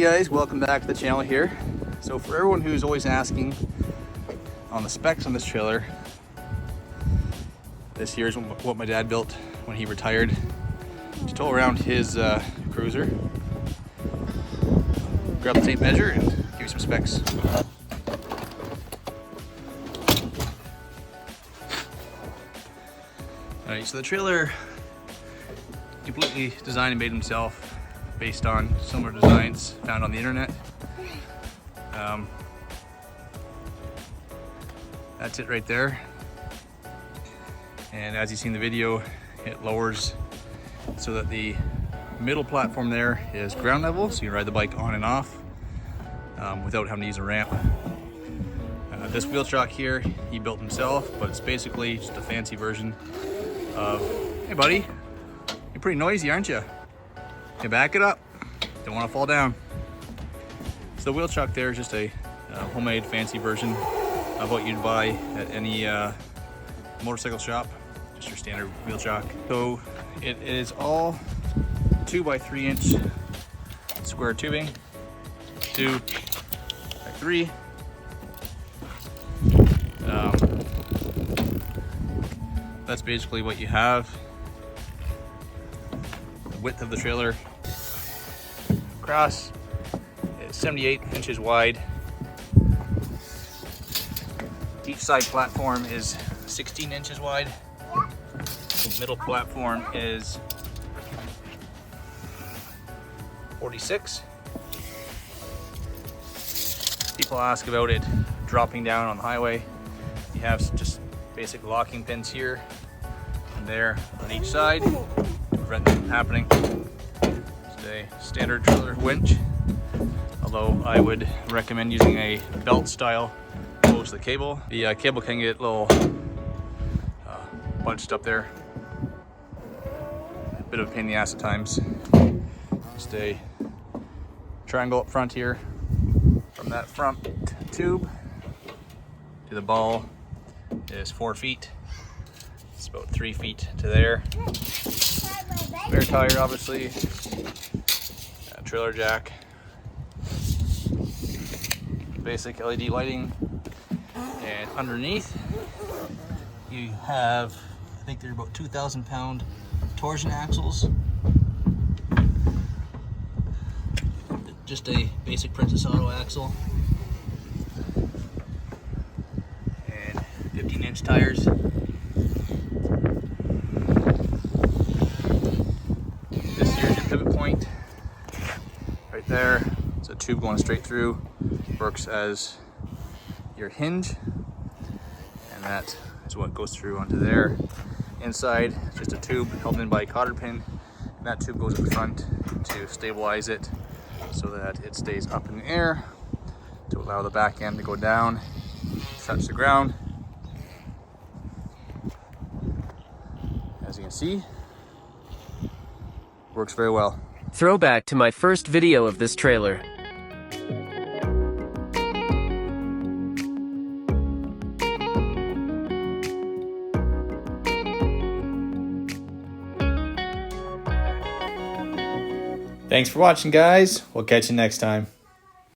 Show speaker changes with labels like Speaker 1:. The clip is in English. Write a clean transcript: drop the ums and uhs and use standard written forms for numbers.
Speaker 1: guys, welcome back to the channel here. So for everyone who's always asking on the specs on this trailer, this here is what my dad built when he retired to tow around his cruiser. Grab the tape measure and give you some specs. Alright, so the trailer completely designed and made himself based on similar designs found on the internet. That's it right there. And as you see in the video, it lowers so that the middle platform there is ground level, so you can ride the bike on and off without having to use a ramp. This wheel shock here he built himself, but it's basically just a fancy version of, hey buddy, you're pretty noisy, aren't you? Okay, back it up. Don't want to fall down. So the wheel chuck there is just a homemade fancy version of what you'd buy at any motorcycle shop. Just your standard wheel chuck. So it is all 2 by 3 inch square tubing, 2 by 3. That's basically what you have. The width of the trailer across is 78 inches wide. Each side platform is 16 inches wide. The middle platform is 46. People ask about it dropping down on the highway. You have just basic locking pins here and there on each side to prevent that from happening. It's a standard trailer winch, although I would recommend using a belt style close to the cable. The cable can get a little bunched up there. A bit of a pain in the ass at times. Just a triangle up front here. From that front tube to the ball is 4 feet. It's about 3 feet to there. Spare tire, obviously. Trailer jack. Basic LED lighting. And underneath, you have, I think they're about 2,000 pound torsion axles. Just a basic Princess Auto axle. And 15-inch tires. This here's your pivot point. Right there. It's a tube going straight through. Works as your hinge. And that is what goes through onto there. Inside, just a tube held in by a cotter pin. And that tube goes in front to stabilize it so that it stays up in the air to allow the back end to go down, touch the ground. As you can see, works very well.
Speaker 2: Throwback to my first video of this trailer.
Speaker 1: Thanks for watching, guys. We'll catch you next time.